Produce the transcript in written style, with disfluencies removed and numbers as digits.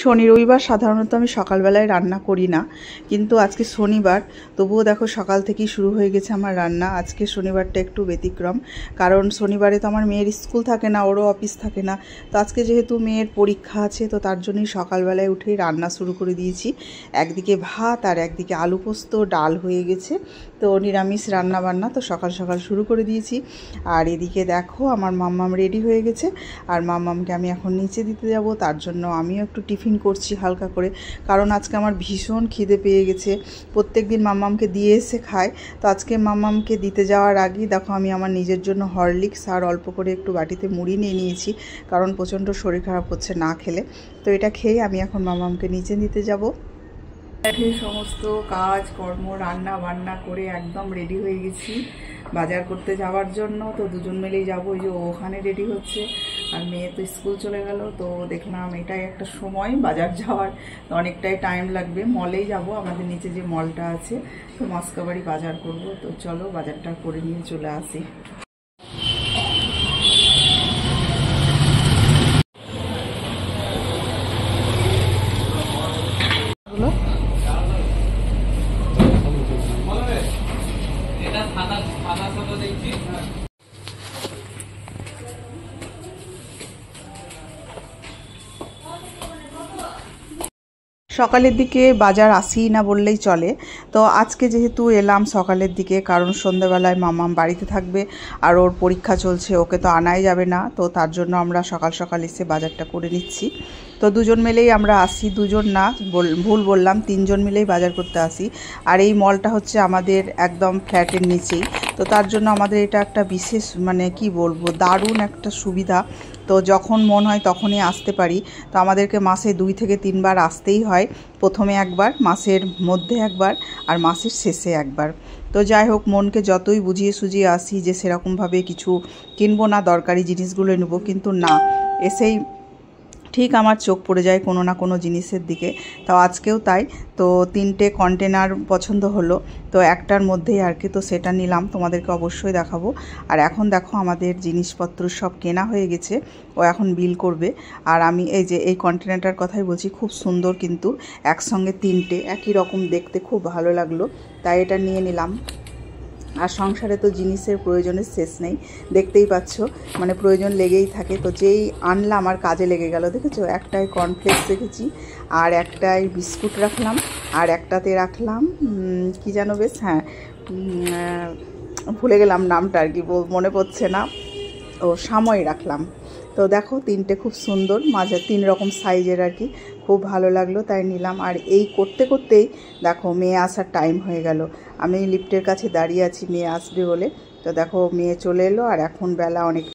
শনি রবিবার সাধারণত আমি সকালবেলায় রান্না করি না, কিন্তু আজকে শনিবার, তবুও দেখো সকাল থেকেই শুরু হয়ে গেছে আমার রান্না। আজকে শনিবারটা একটু ব্যতিক্রম, কারণ শনিবারে তো আমার মেয়ের স্কুল থাকে না, ওরও অফিস থাকে না। তো আজকে যেহেতু মেয়ের পরীক্ষা আছে, তো তার জন্যই সকালবেলায় উঠেই রান্না শুরু করে দিয়েছি। একদিকে ভাত আর একদিকে আলু পোস্ত, ডাল হয়ে গেছে। তো নিরামিষ রান্না বান্না তো সকাল সকাল শুরু করে দিয়েছি। আর এদিকে দেখো আমার মাম্মাম রেডি হয়ে গেছে, আর মাম্মামকে আমি এখন নিচে দিতে যাব। তার জন্য আমিও একটু টিফিন করছি হালকা করে, কারণ আজকে আমার ভীষণ খিদে পেয়ে গেছে। প্রত্যেক দিন মাম্মামকে দিয়ে এসে খায়, তো আজকে মাম্মামকে দিতে যাওয়ার আগেই দেখো আমি আমার নিজের জন্য হরলিক্স আর অল্প করে একটু বাটিতে মুড়ি নিয়ে নিয়েছি, কারণ প্রচণ্ড শরীর খারাপ হচ্ছে না খেলে। তো এটা খেয়ে আমি এখন মাম্মামকে নিচে নিতে যাব। সমস্ত কাজ কর্ম রান্না বান্না করে একদম রেডি হয়ে গেছি বাজার করতে যাওয়ার জন্য। তো দুজন মিলেই যাবো, ওই যে ওখানে রেডি হচ্ছে, আর মেয়ে তো স্কুল চলে গেল। তো দেখলাম এটাই একটা সময় বাজার যাওয়ার, তো অনেকটাই টাইম লাগবে। মলেই যাব, আমাদের নিচে যে মলটা আছে, তো মস্কাবাড়ি বাজার করব। তো চলো বাজারটা করে নিয়ে চলে আসি। সকালের দিকে বাজার আসি না বললেই চলে। তো আজকে যেহেতু এলাম সকালের দিকে, কারণ সন্ধ্যাবেলায় মামাম বাড়িতে থাকবে আর ওর পরীক্ষা চলছে, ওকে তো আনাই যাবে না। তো তার জন্য আমরা সকাল সকাল এসে বাজারটা করে নিচ্ছি। তো দুজন মিলেই আমরা আসি, দুজন না ভুল বললাম, তিনজন মিলেই বাজার করতে আসি। আর এই মলটা হচ্ছে আমাদের একদম ফ্ল্যাটের নিচেই, তো তার জন্য আমাদের এটা একটা বিশেষ মানে কি বলবো, দারুণ একটা সুবিধা। তো যখন মন হয় তখনই আসতে পারি। তো আমাদেরকে মাসে 2 থেকে 3 বার আসতেই হয়, প্রথমে একবার, মাসের মধ্যে একবার, আর মাসের শেষে একবার। তো যাই হোক, মনকে যতই বুঝিয়ে সুঝিয়ে আসি যে সেরকমভাবে কিছু কিনবো না, দরকারি জিনিসগুলো নেবো, কিন্তু না, এসেই ঠিক আমার চোখ পড়ে যায় কোনো না কোনো জিনিসের দিকে। তো আজকেও তাই। তো 3টে কন্টেনার পছন্দ হলো, তো একটার মধ্যেই আর কি, তো সেটা নিলাম, তোমাদেরকে অবশ্যই দেখাবো। আর এখন দেখো আমাদের জিনিসপত্র সব কেনা হয়ে গেছে, ও এখন বিল করবে। আর আমি এই যে এই কন্টেনারটার কথাই বলছি, খুব সুন্দর, কিন্তু একসঙ্গে 3টে একই রকম দেখতে, খুব ভালো লাগলো, তাই এটা নিয়ে নিলাম। আর সংসারে তো জিনিসের প্রয়োজনের শেষ নেই, দেখতেই পাচ্ছ, মানে প্রয়োজন লেগেই থাকে। তো যেই আনলাম আর কাজে লেগে গেল, দেখেছো, একটাই কর্নফ্লেক্স রেখেছি, আর একটাই বিস্কুট রাখলাম, আর একটাতে রাখলাম কি যেন বেশ, হ্যাঁ ভুলে গেলাম নামটা আর কি, মনে পড়ছে না, ও সাময় রাখলাম। তো দেখো 3টে খুব সুন্দর, মাঝে 3 রকম সাইজের আর কি, খুব ভালো লাগলো, তাই নিলাম। আর এই করতে করতেই দেখো মেয়ে আসার টাইম হয়ে গেল। আমি লিফটের কাছে দাঁড়িয়ে আছি মেয়ে আসবে বলে। তো দেখো মেয়ে চলে এলো, আর এখন বেলা অনেক